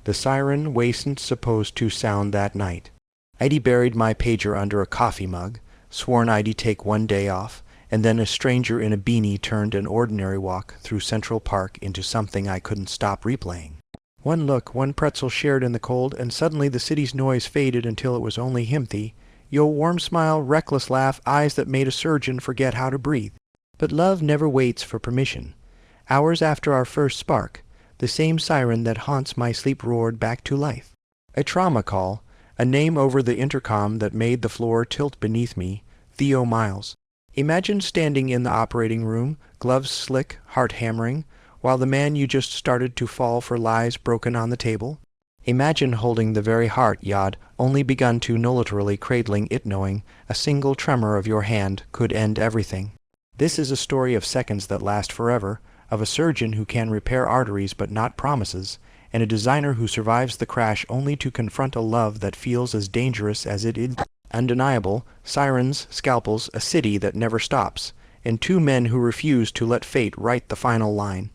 The siren wasn't supposed to sound that night. I'd buried my pager under a coffee mug, sworn I'd take one day off, and then a stranger in a beanie turned an ordinary walk through Central Park into something I couldn't stop replaying. One look, one pretzel shared in the cold, and suddenly the city's noise faded until it was only Himthy. Yo, warm smile, reckless laugh, eyes that made a surgeon forget how to breathe. But love never waits for permission. Hours after our first spark, the same siren that haunts my sleep roared back to life. A trauma call, a name over the intercom that made the floor tilt beneath me, Theo Miles. Imagine standing in the operating room, gloves slick, heart hammering, while the man you just started to fall for lies broken on the table. Imagine holding the very heart you'd only begun to know, literally cradling it, knowing a single tremor of your hand could end everything. This is a story of seconds that last forever, of a surgeon who can repair arteries but not promises, and a designer who survives the crash only to confront a love that feels as dangerous as it is. Undeniable, sirens, scalpels, a city that never stops, and two men who refuse to let fate write the final line.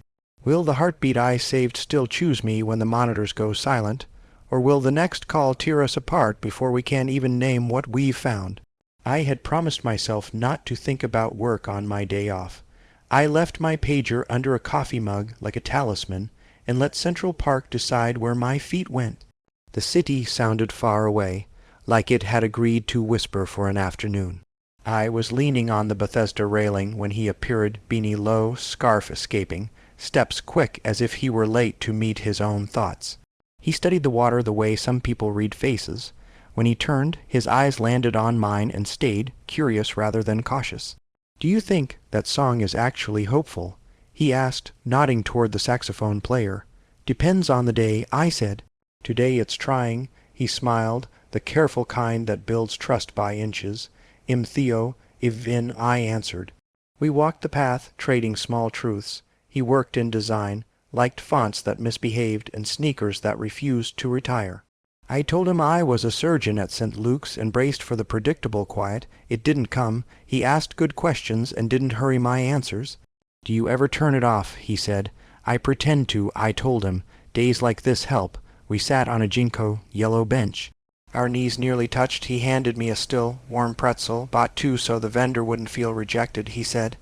Will the heartbeat I saved still choose me when the monitors go silent, or will the next call tear us apart before we can even name what we've found? I had promised myself not to think about work on my day off. I left my pager under a coffee mug like a talisman and let Central Park decide where my feet went. The city sounded far away, like it had agreed to whisper for an afternoon. I was leaning on the Bethesda railing when he appeared, beanie low, scarf escaping, steps quick as if he were late to meet his own thoughts. He studied the water the way some people read faces. When he turned, his eyes landed on mine and stayed, curious rather than cautious. "Do you think that song is actually hopeful?" he asked, nodding toward the saxophone player. "Depends on the day," I said. "Today it's trying," he smiled, the careful kind that builds trust by inches. Theo, Ivin, I answered. We walked the path, trading small truths. He worked in design, liked fonts that misbehaved and sneakers that refused to retire. I told him I was a surgeon at St. Luke's and braced for the predictable quiet. It didn't come. He asked good questions and didn't hurry my answers. "Do you ever turn it off?" he said. "I pretend to," I told him. "Days like this help." We sat on a Jinko yellow bench. Our knees nearly touched. He handed me a still, warm pretzel, bought two so the vendor wouldn't feel rejected, he said.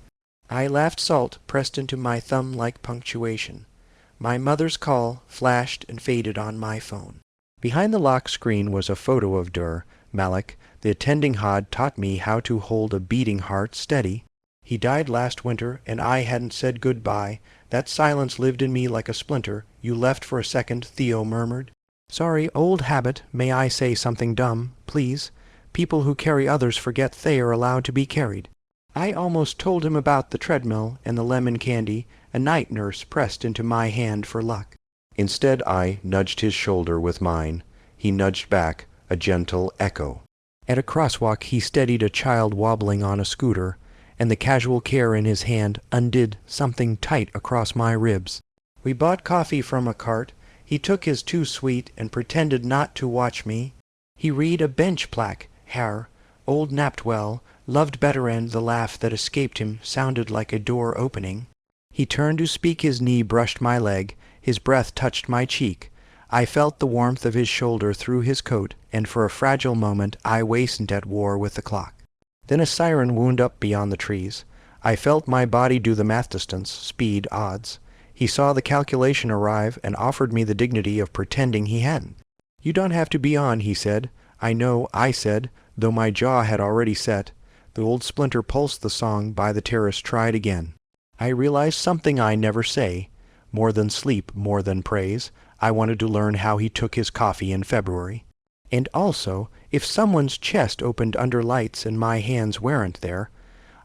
I laughed, salt pressed into my thumb like punctuation. My mother's call flashed and faded on my phone. Behind the lock screen was a photo of Malik. The attending Hod taught me how to hold a beating heart steady. He died last winter, and I hadn't said goodbye. That silence lived in me like a splinter. "You left for a second," Theo murmured. "Sorry, old habit. May I say something dumb, please? People who carry others forget they are allowed to be carried." I almost told him about the treadmill and the lemon candy. A night nurse pressed into my hand for luck. Instead, I nudged his shoulder with mine. He nudged back, a gentle echo. At a crosswalk, he steadied a child wobbling on a scooter, and the casual care in his hand undid something tight across my ribs. We bought coffee from a cart. He took his too sweet and pretended not to watch me. He read a bench plaque, Herr, old napped well, loved better, and the laugh that escaped him sounded like a door opening. He turned to speak, his knee brushed my leg, his breath touched my cheek. I felt the warmth of his shoulder through his coat, and for a fragile moment I wasn't at war with the clock. Then a siren wound up beyond the trees. I felt my body do the math distance, speed, odds. He saw the calculation arrive and offered me the dignity of pretending he hadn't. "You don't have to be on," he said. "I know," I said, though my jaw had already set. The old splinter pulsed the song by the terrace tried again. I realized something I never say. More than sleep, more than praise, I wanted to learn how he took his coffee in February. And also, if someone's chest opened under lights and my hands weren't there,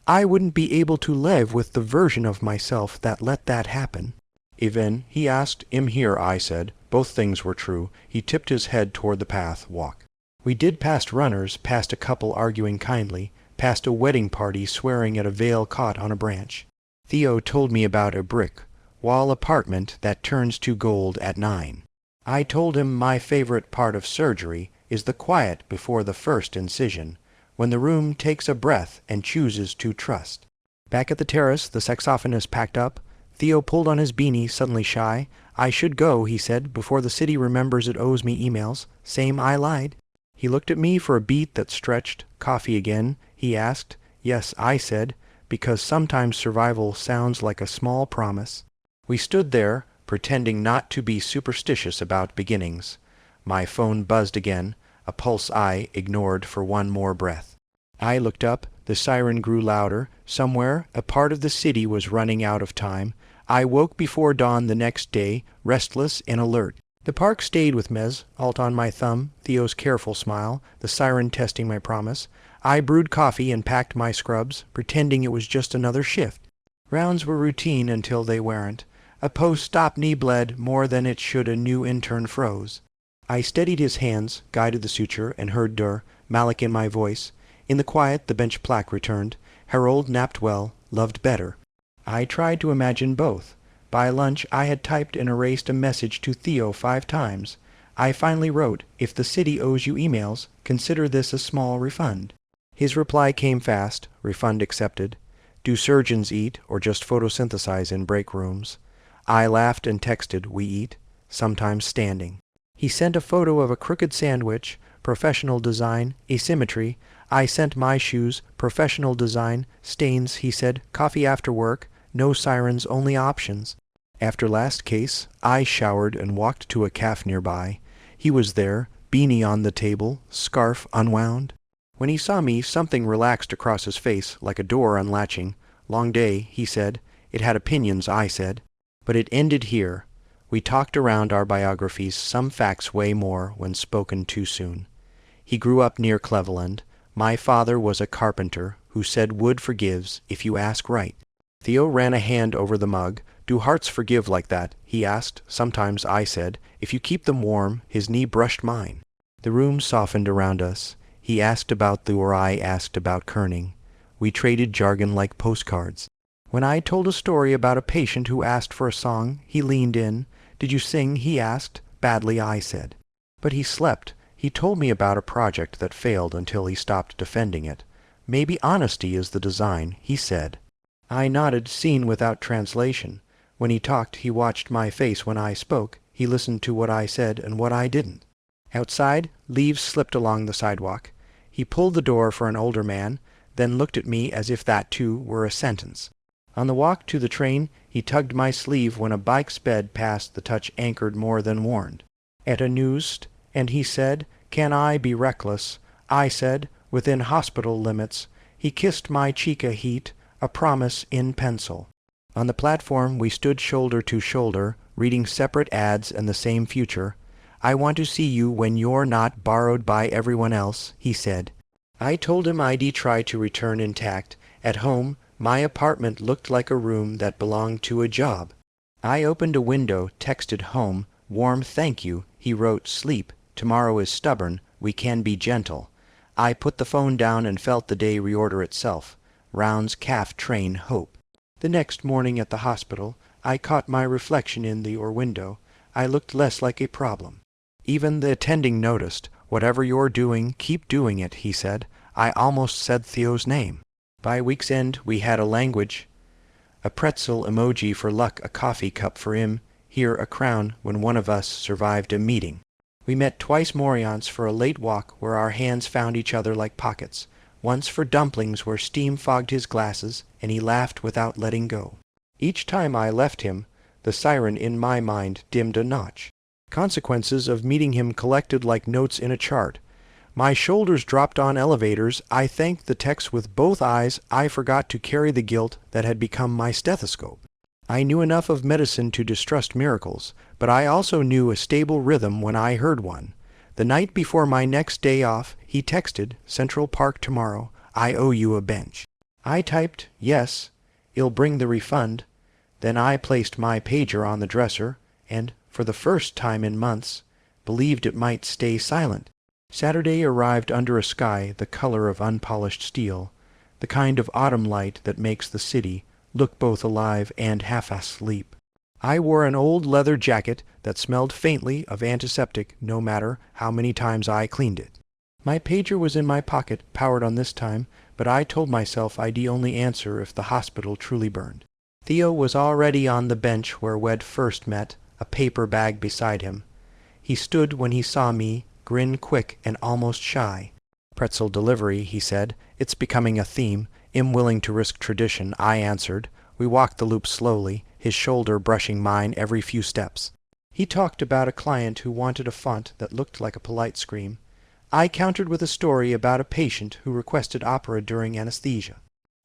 I wouldn't be able to live with the version of myself that let that happen. "Even?" he asked. "I'm here," I said. Both things were true. He tipped his head toward the path, walk. We did past runners, past a couple arguing kindly, past a wedding party swearing at a veil caught on a branch. Theo told me about a brick wall apartment that turns to gold at 9. I told him my favorite part of surgery is the quiet before the first incision, when the room takes a breath and chooses to trust. Back at the terrace, the saxophonist packed up. Theo pulled on his beanie, suddenly shy. I should go, he said, before the city remembers it owes me emails. Same, I lied. He looked at me for a beat that stretched. Coffee again? He asked. Yes, I said, because sometimes survival sounds like a small promise. We stood there, pretending not to be superstitious about beginnings. My phone buzzed again, a pulse I ignored for one more breath. I looked up. The siren grew louder. Somewhere, a part of the city was running out of time. I woke before dawn the next day, restless and alert. The park stayed with Mez, alt on my thumb, Theo's careful smile, the siren testing my promise. I brewed coffee and packed my scrubs, pretending it was just another shift. Rounds were routine until they weren't. A post-op knee bled more than it should a new intern froze. I steadied his hands, guided the suture, and heard Malik in my voice. In the quiet, the bench plaque returned. Harold napped well, loved better. I tried to imagine both. By lunch, I had typed and erased a message to Theo 5 times. I finally wrote, if the city owes you emails, consider this a small refund. His reply came fast, refund accepted. Do surgeons eat or just photosynthesize in break rooms? I laughed and texted, we eat, sometimes standing. He sent a photo of a crooked sandwich, professional design, asymmetry. I sent my shoes, professional design, stains, he said, coffee after work, no sirens, only options. After last case, I showered and walked to a cafe nearby. He was there, beanie on the table, scarf unwound. When he saw me, something relaxed across his face, like a door unlatching. Long day, he said. It had opinions, I said. But it ended here. We talked around our biographies. Some facts weigh more when spoken too soon. He grew up near Cleveland. My father was a carpenter who said wood forgives if you ask right. Theo ran a hand over the mug. Do hearts forgive like that? He asked. Sometimes, I said. If you keep them warm. His knee brushed mine. The room softened around us. He asked about or I asked about kerning. We traded jargon like postcards. When I told a story about a patient who asked for a song, he leaned in. Did you sing? He asked. Badly, I said. But he slept. He told me about a project that failed until he stopped defending it. Maybe honesty is the design, he said. I nodded, seen without translation. When he talked, he watched my face when I spoke. He listened to what I said and what I didn't. Outside, leaves slipped along the sidewalk. He pulled the door for an older man, then looked at me as if that, too, were a sentence. On the walk to the train, he tugged my sleeve when a bike sped past, the touch anchored more than warned. At a news, and he said, Can I be reckless? I said, within hospital limits. He kissed my cheek a heat, a promise in pencil. On the platform we stood shoulder to shoulder, reading separate ads and the same future. I want to see you when you're not borrowed by everyone else, he said. I told him I'd try to return intact. At home, my apartment looked like a room that belonged to a job. I opened a window, texted home, warm thank you. He wrote, sleep, tomorrow is stubborn, we can be gentle. I put the phone down and felt the day reorder itself. Rounds, calf, train, hope. The next morning at the hospital, I caught my reflection in the window. I looked less like a problem. Even the attending noticed. Whatever you're doing, keep doing it, he said. I almost said Theo's name. By week's end, we had a language. A pretzel emoji for luck, a coffee cup for him. Here a crown when one of us survived a meeting. We met twice Moriance for a late walk where our hands found each other like pockets. Once for dumplings where steam fogged his glasses, and he laughed without letting go. Each time I left him, the siren in my mind dimmed a notch. Consequences of meeting him collected like notes in a chart. My shoulders dropped on elevators. I thanked the text with both eyes. I forgot to carry the guilt that had become my stethoscope. I knew enough of medicine to distrust miracles, but I also knew a stable rhythm when I heard one. The night before my next day off, he texted, Central Park tomorrow. I owe you a bench. I typed, yes, I'll bring the refund. Then I placed my pager on the dresser, and, for the first time in months, believed it might stay silent. Saturday arrived under a sky the color of unpolished steel, the kind of autumn light that makes the city look both alive and half asleep. I wore an old leather jacket that smelled faintly of antiseptic no matter how many times I cleaned it. My pager was in my pocket, powered on this time, but I told myself I'd only answer if the hospital truly burned. Theo was already on the bench where we'd first met, a paper bag beside him. He stood when he saw me, grin quick and almost shy. "Pretzel delivery," he said. "It's becoming a theme. Am willing to risk tradition," I answered. We walked the loop slowly, his shoulder brushing mine every few steps. He talked about a client who wanted a font that looked like a polite scream. I countered with a story about a patient who requested opera during anesthesia.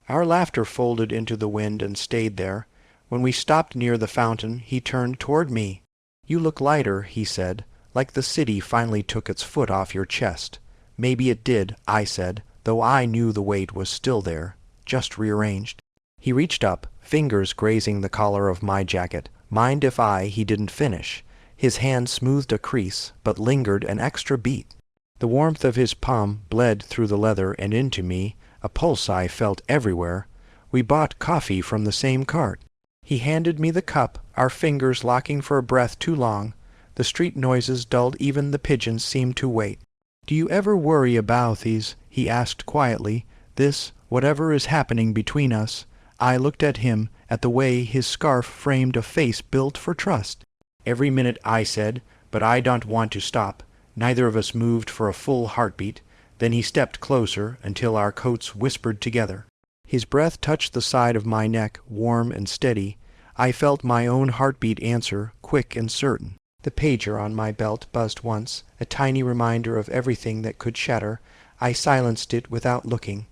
Our laughter folded into the wind and stayed there. When we stopped near the fountain, he turned toward me. "You look lighter," he said, "like the city finally took its foot off your chest." "Maybe it did," I said, though I knew the weight was still there, just rearranged. He reached up, fingers grazing the collar of my jacket. Mind if he didn't finish. His hand smoothed a crease, but lingered an extra beat. The warmth of his palm bled through the leather and into me, a pulse I felt everywhere. We bought coffee from the same cart. He handed me the cup, our fingers locking for a breath too long. The street noises dulled, even the pigeons seemed to wait. "Do you ever worry about these?" he asked quietly. "This, whatever is happening between us?" I looked at him, at the way his scarf framed a face built for trust. "Every minute," I said, "but I don't want to stop." Neither of us moved for a full heartbeat. Then he stepped closer until our coats whispered together. His breath touched the side of my neck, warm and steady. I felt my own heartbeat answer, quick and certain. The pager on my belt buzzed once, a tiny reminder of everything that could shatter. I silenced it without looking.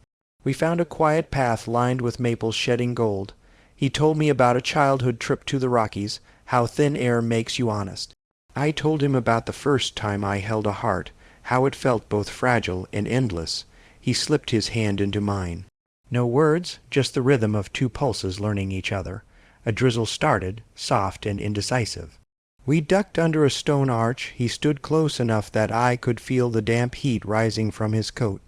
We found a quiet path lined with maples shedding gold. He told me about a childhood trip to the Rockies, how thin air makes you honest. I told him about the first time I held a heart, how it felt both fragile and endless. He slipped his hand into mine. No words, just the rhythm of two pulses learning each other. A drizzle started, soft and indecisive. We ducked under a stone arch. He stood close enough that I could feel the damp heat rising from his coat.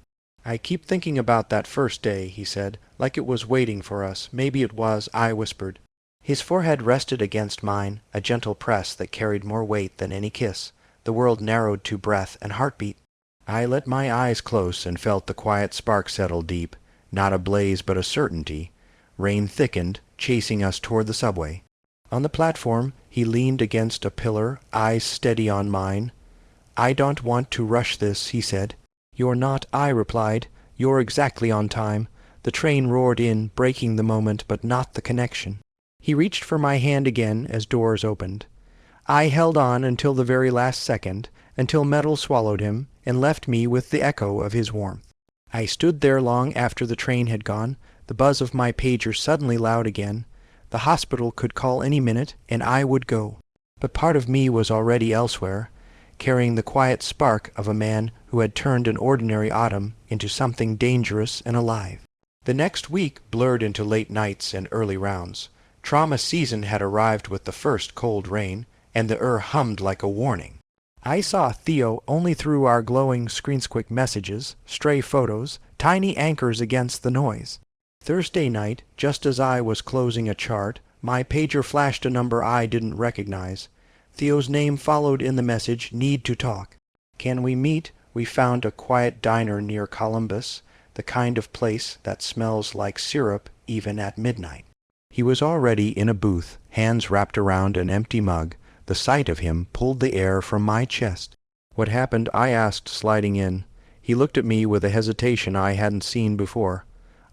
"I keep thinking about that first day," he said, "like it was waiting for us. Maybe it was," I whispered. His forehead rested against mine, a gentle press that carried more weight than any kiss. The world narrowed to breath and heartbeat. I let my eyes close and felt the quiet spark settle deep, not a blaze but a certainty. Rain thickened, chasing us toward the subway. On the platform, he leaned against a pillar, eyes steady on mine. "I don't want to rush this," he said. "You're not," I replied. "You're exactly on time." The train roared in, breaking the moment but not the connection. He reached for my hand again as doors opened. I held on until the very last second, until metal swallowed him and left me with the echo of his warmth. I stood there long after the train had gone, the buzz of my pager suddenly loud again. The hospital could call any minute, and I would go. But part of me was already elsewhere, carrying the quiet spark of a man who had turned an ordinary autumn into something dangerous and alive. The next week blurred into late nights and early rounds. Trauma season had arrived with the first cold rain, and the hummed like a warning. I saw Theo only through our glowing screensquick messages, stray photos, tiny anchors against the noise. Thursday night, just as I was closing a chart, my pager flashed a number I didn't recognize. Theo's name followed in the message, "Need to talk." "Can we meet?" We found a quiet diner near Columbus, the kind of place that smells like syrup even at midnight. He was already in a booth, hands wrapped around an empty mug. The sight of him pulled the air from my chest. "What happened?" I asked, sliding in. He looked at me with a hesitation I hadn't seen before.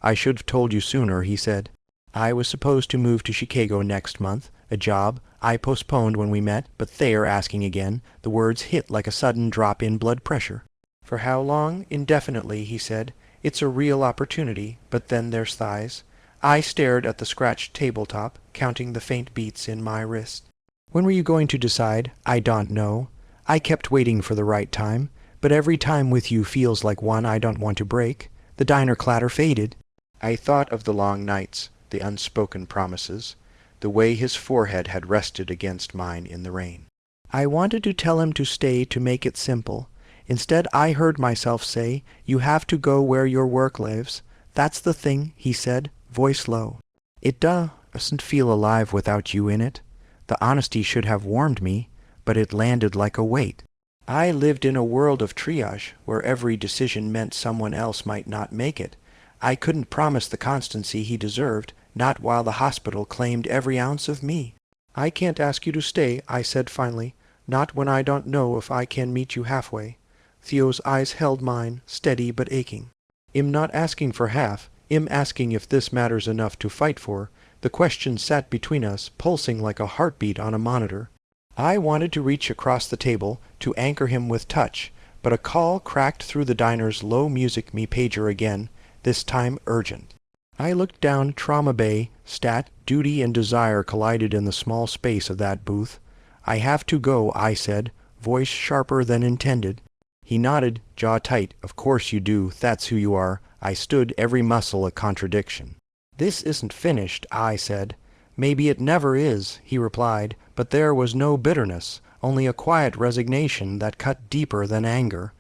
"I should have told you sooner," he said. "I was supposed to move to Chicago next month, a job I postponed when we met, but they're asking again." The words hit like a sudden drop in blood pressure. "For how long?" "Indefinitely," he said. "It's a real opportunity, but then there's thighs." I stared at the scratched tabletop, counting the faint beats in my wrist. "When were you going to decide?" "I don't know. I kept waiting for the right time, but every time with you feels like one I don't want to break." The diner clatter faded. I thought of the long nights, the unspoken promises, the way his forehead had rested against mine in the rain. I wanted to tell him to stay, to make it simple. Instead, I heard myself say, "You have to go where your work lives." "That's the thing," he said, voice low. "It doesn't feel alive without you in it." The honesty should have warmed me, but it landed like a weight. I lived in a world of triage, where every decision meant someone else might not make it. I couldn't promise the constancy he deserved, not while the hospital claimed every ounce of me. I can't ask you to stay, I said finally, not when I don't know if I can meet you halfway. Theo's eyes held mine, steady but aching. I'm not asking for half, I'm asking if this matters enough to fight for. The question sat between us, pulsing like a heartbeat on a monitor. I wanted to reach across the table, to anchor him with touch, but a call cracked through the diner's low music me pager again, this time urgent. I looked down Trauma Bay, stat, duty and desire collided in the small space of that booth. I have to go, I said, voice sharper than intended. He nodded, jaw tight. Of course you do, that's who you are. I stood, every muscle a contradiction. This isn't finished, I said. Maybe it never is, he replied, but there was no bitterness, only a quiet resignation that cut deeper than anger.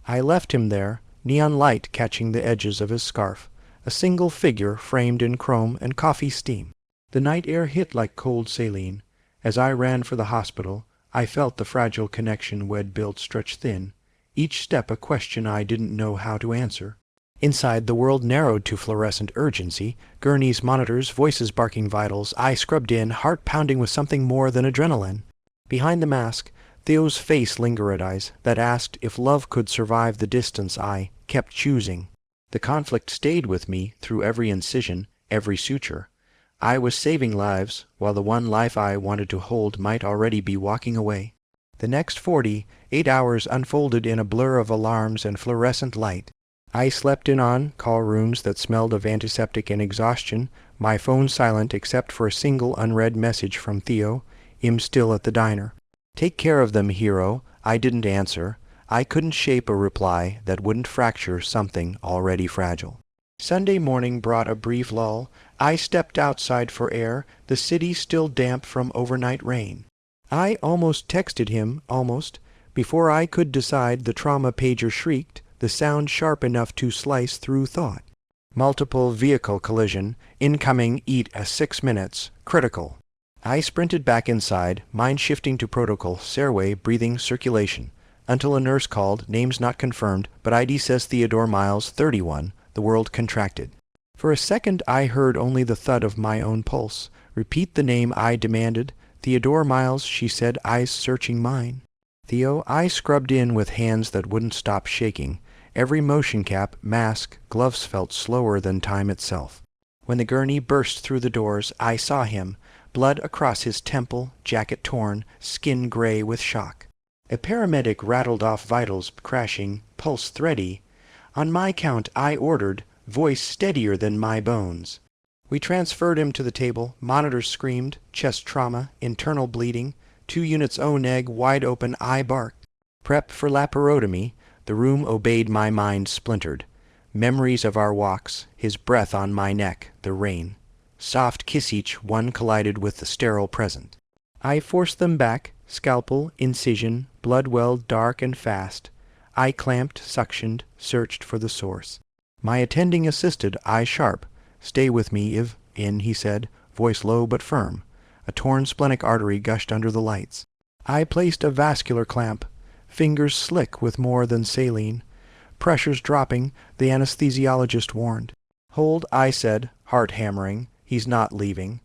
I left him there, neon light catching the edges of his scarf, a single figure framed in chrome and coffee steam. The night air hit like cold saline. As I ran for the hospital, I felt the fragile connection we'd built stretch thin, each step a question I didn't know how to answer. Inside, the world narrowed to fluorescent urgency, gurneys, monitors, voices barking vitals. I scrubbed in, heart pounding with something more than adrenaline. Behind the mask, Theo's face lingered eyes that asked if love could survive the distance I kept choosing. The conflict stayed with me through every incision, every suture. I was saving lives, while the one life I wanted to hold might already be walking away. The next 48 hours unfolded in a blur of alarms and fluorescent light. I slept in on-call rooms that smelled of antiseptic and exhaustion, my phone silent except for a single unread message from Theo. I'm still at the diner. Take care of them, hero. I didn't answer. I couldn't shape a reply that wouldn't fracture something already fragile. Sunday morning brought a brief lull. I stepped outside for air, the city still damp from overnight rain. I almost texted him, almost. Before I could decide, the trauma pager shrieked, the sound sharp enough to slice through thought. Multiple vehicle collision, incoming, eat at 6 minutes, critical. I sprinted back inside, mind shifting to protocol, stairway, breathing, circulation, until a nurse called, names not confirmed, but ID says Theodore Miles, 31, the world contracted. For a second I heard only the thud of my own pulse. Repeat the name, I demanded. Theodore Miles, she said, eyes searching mine. Theo, I scrubbed in with hands that wouldn't stop shaking. Every motion cap, mask, gloves felt slower than time itself. When the gurney burst through the doors, I saw him, blood across his temple, jacket torn, skin gray with shock. A paramedic rattled off vitals, crashing, pulse thready. On my count, I ordered, voice steadier than my bones. We transferred him to the table. Monitors screamed, chest trauma, internal bleeding, 2 units O-neg, wide open, I barked. Prep for laparotomy. The room obeyed, my mind splintered. Memories of our walks, his breath on my neck, the rain. Soft kiss each one collided with the sterile present. I forced them back, scalpel, incision, blood welled dark and fast. I clamped, suctioned, searched for the source. My attending assisted, eye sharp. Stay with me, he said, voice low but firm. A torn splenic artery gushed under the lights. I placed a vascular clamp, fingers slick with more than saline. Pressures dropping, the anesthesiologist warned. Hold, I said, heart hammering. He's not leaving.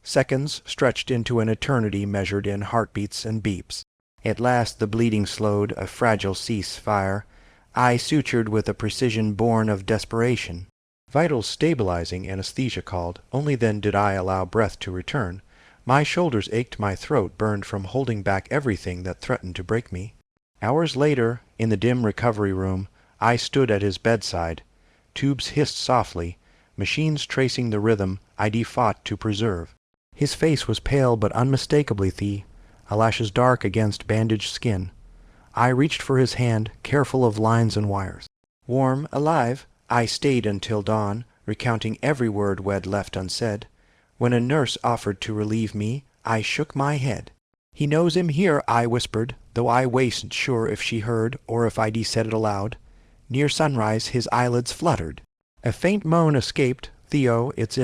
Seconds stretched into an eternity measured in heartbeats and beeps. At last the bleeding slowed, a fragile cease-fire. I sutured with a precision born of desperation. Vitals stabilizing, anesthesia called. Only then did I allow breath to return. My shoulders ached, my throat burned from holding back everything that threatened to break me. Hours later, in the dim recovery room, I stood at his bedside. Tubes hissed softly, machines tracing the rhythm ID fought to preserve. His face was pale but unmistakably eyelashes dark against bandaged skin. I reached for his hand, careful of lines and wires. Warm, alive, I stayed until dawn, recounting every word we'd left unsaid. When a nurse offered to relieve me, I shook my head. He knows him here, I whispered, though I wasn't sure if she heard or if ID said it aloud. Near sunrise his eyelids fluttered. A faint moan escaped. Theo, it's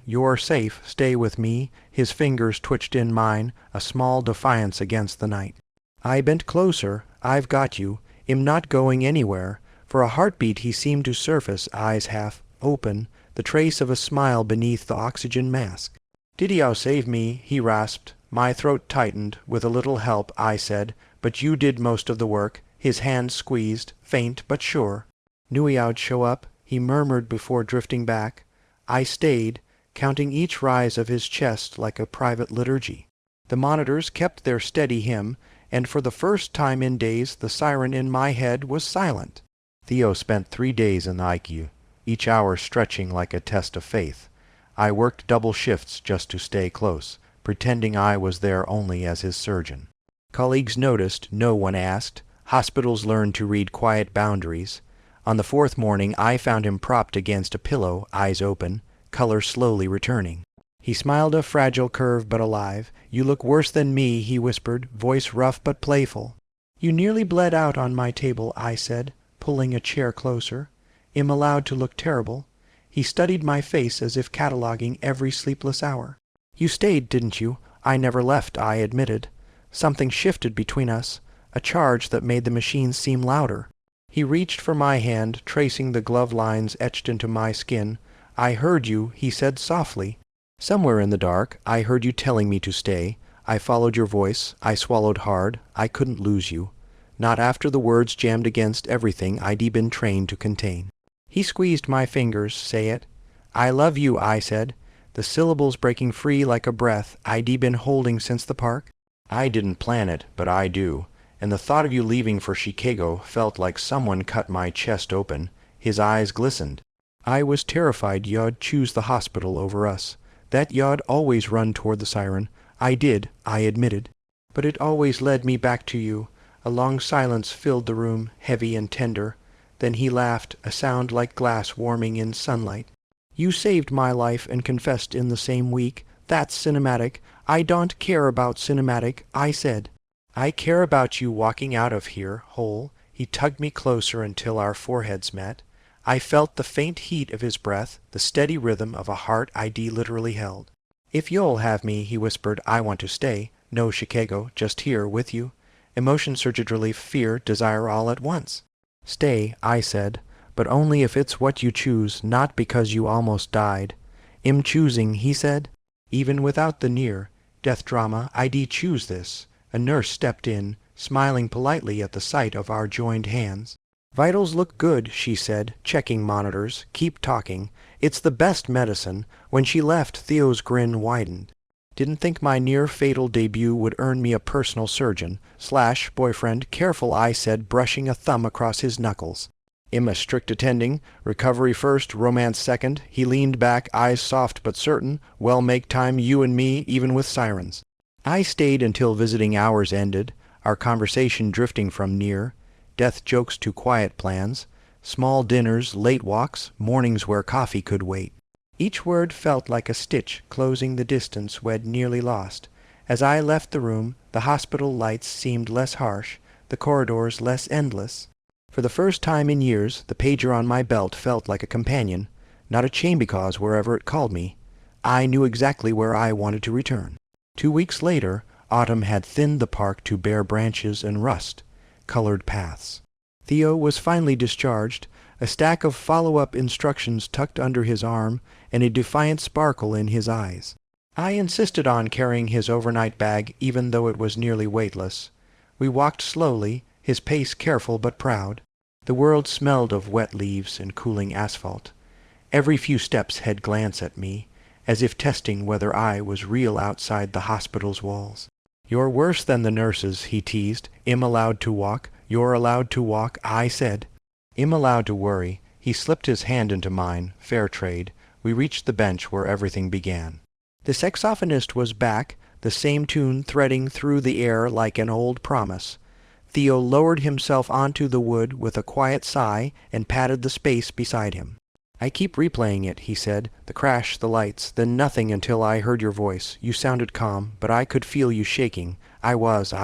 you're safe, stay with me. His fingers twitched in mine, a small defiance against the night. I bent closer. I've got you. I'm not going anywhere. For a heartbeat he seemed to surface, eyes half open, the trace of a smile beneath the oxygen mask. "Did save me," he rasped. My throat tightened. "With a little help," I said, "but you did most of the work." His hand squeezed, faint but sure. "Knew I'd show up," he murmured before drifting back. I stayed, counting each rise of his chest like a private liturgy. The monitors kept their steady hymn, and for the first time in days the siren in my head was silent. Theo spent 3 days in the ICU, each hour stretching like a test of faith. I worked double shifts just to stay close, pretending I was there only as his surgeon. Colleagues noticed, no one asked. Hospitals learned to read quiet boundaries. On the 4th morning I found him propped against a pillow, eyes open, color slowly returning. He smiled, a fragile curve but alive. "You look worse than me," he whispered, voice rough but playful. "You nearly bled out on my table," I said, pulling a chair closer. "Am allowed to look terrible." He studied my face as if cataloging every sleepless hour. "You stayed, didn't you?" "I never left," I admitted. Something shifted between us, a charge that made the machine seem louder. He reached for my hand, tracing the glove lines etched into my skin. "I heard you," he said softly. "Somewhere in the dark, I heard you telling me to stay. I followed your voice. I swallowed hard. I couldn't lose you. Not after the words jammed against everything I'd been trained to contain." He squeezed my fingers. "Say it." "I love you," I said, the syllables breaking free like a breath I'd been holding since the park. "I didn't plan it, but I do. And the thought of you leaving for Chicago felt like someone cut my chest open." His eyes glistened. "I was terrified you'd choose the hospital over us, that you'd always run toward the siren." "I did," I admitted. "But it always led me back to you." A long silence filled the room, heavy and tender. Then he laughed, a sound like glass warming in sunlight. "You saved my life and confessed in the same week. That's cinematic." "I don't care about cinematic," I said. "I care about you walking out of here whole." He tugged me closer until our foreheads met. I felt the faint heat of his breath, the steady rhythm of a heart I'd literally held. "If you'll have me," he whispered, "I want to stay. No Chicago, just here with you. Emotion, surged relief, fear, desire all at once." "Stay," I said, "but only if it's what you choose, not because you almost died." "Im choosing," he said. "Even without the near death drama, I'd choose this." A nurse stepped in, smiling politely at the sight of our joined hands. "Vitals look good," she said, checking monitors. "Keep talking. It's the best medicine." When she left, Theo's grin widened. "Didn't think my near-fatal debut would earn me a personal surgeon / boyfriend." "Careful," I said, brushing a thumb across his knuckles. "Im a strict attending. Recovery first, romance second." He leaned back, eyes soft but certain. "Well, make time, you and me, even with sirens." I stayed until visiting hours ended, our conversation drifting from near, death jokes to quiet plans, small dinners, late walks, mornings where coffee could wait. Each word felt like a stitch closing the distance we'd nearly lost. As I left the room, the hospital lights seemed less harsh, the corridors less endless. For the first time in years, the pager on my belt felt like a companion, not a chain, because wherever it called me, I knew exactly where I wanted to return. 2 weeks later, autumn had thinned the park to bare branches and rust-colored paths. Theo was finally discharged, a stack of follow-up instructions tucked under his arm and a defiant sparkle in his eyes. I insisted on carrying his overnight bag, even though it was nearly weightless. We walked slowly, his pace careful but proud. The world smelled of wet leaves and cooling asphalt. Every few steps had glance at me, as if testing whether I was real outside the hospital's walls. "You're worse than the nurses," he teased. "Im allowed to walk." "You're allowed to walk," I said. "Im allowed to worry." He slipped his hand into mine. Fair trade. We reached the bench where everything began. The saxophonist was back, the same tune threading through the air like an old promise. Theo lowered himself onto the wood with a quiet sigh and patted the space beside him. "I keep replaying it," he said, "the crash, the lights, then nothing until I heard your voice. You sounded calm, but I could feel you shaking." I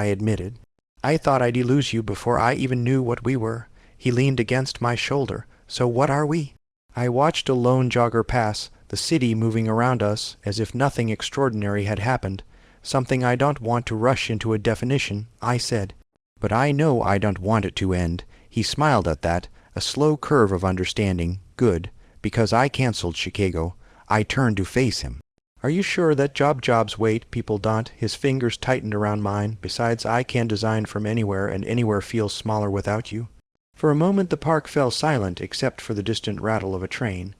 admitted. "I thought I'd lose you before I even knew what we were." He leaned against my shoulder. "So what are we?" I watched a lone jogger pass, the city moving around us as if nothing extraordinary had happened. "Something I don't want to rush into a definition," I said. "But I know I don't want it to end." He smiled at that, a slow curve of understanding. "Good. because I canceled Chicago, I turned to face him. Are you sure that jobs wait, people don't? His fingers tightened around mine. Besides, I can design from anywhere, and anywhere feels smaller without you. For a moment the park fell silent except for the distant rattle of a train.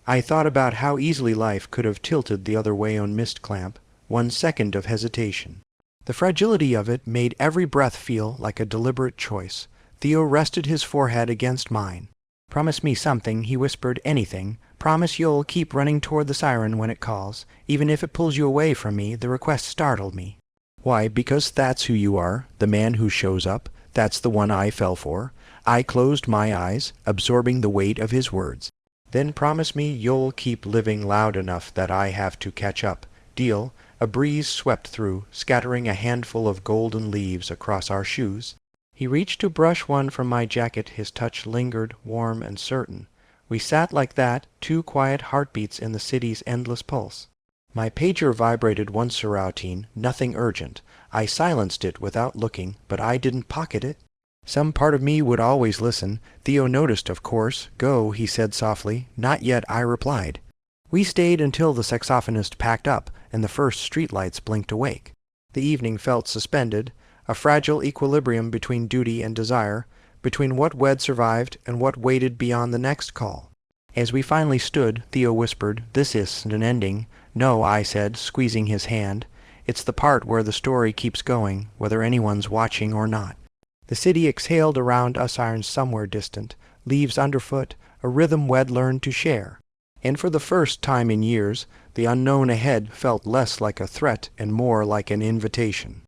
I thought about how easily life could have tilted the other way on Mist Clamp. 1 second of hesitation. The fragility of it made every breath feel like a deliberate choice. Theo rested his forehead against mine. "Promise me something," he whispered. "Anything. Promise you'll keep running toward the siren when it calls, even if it pulls you away from me." The request startled me. "Why, because that's who you are, the man who shows up. That's the one I fell for." I closed my eyes, absorbing the weight of his words. "Then promise me you'll keep living loud enough that I have to catch up. Deal?" A breeze swept through, scattering a handful of golden leaves across our shoes. He reached to brush one from my jacket. His touch lingered, warm and certain. We sat like that, 2 quiet heartbeats in the city's endless pulse. My pager vibrated once a routine, nothing urgent. I silenced it without looking, but I didn't pocket it. Some part of me would always listen. Theo noticed, of course. "Go," he said softly. "Not yet," I replied. We stayed until the saxophonist packed up and the first streetlights blinked awake. The evening felt suspended, a fragile equilibrium between duty and desire, between what Wed survived and what waited beyond the next call. As we finally stood, Theo whispered, "This isn't an ending." "No," I said, squeezing his hand. "It's the part where the story keeps going, whether anyone's watching or not." The city exhaled around us, iron somewhere distant, leaves underfoot, a rhythm Wed learned to share. And for the first time in years, the unknown ahead felt less like a threat and more like an invitation.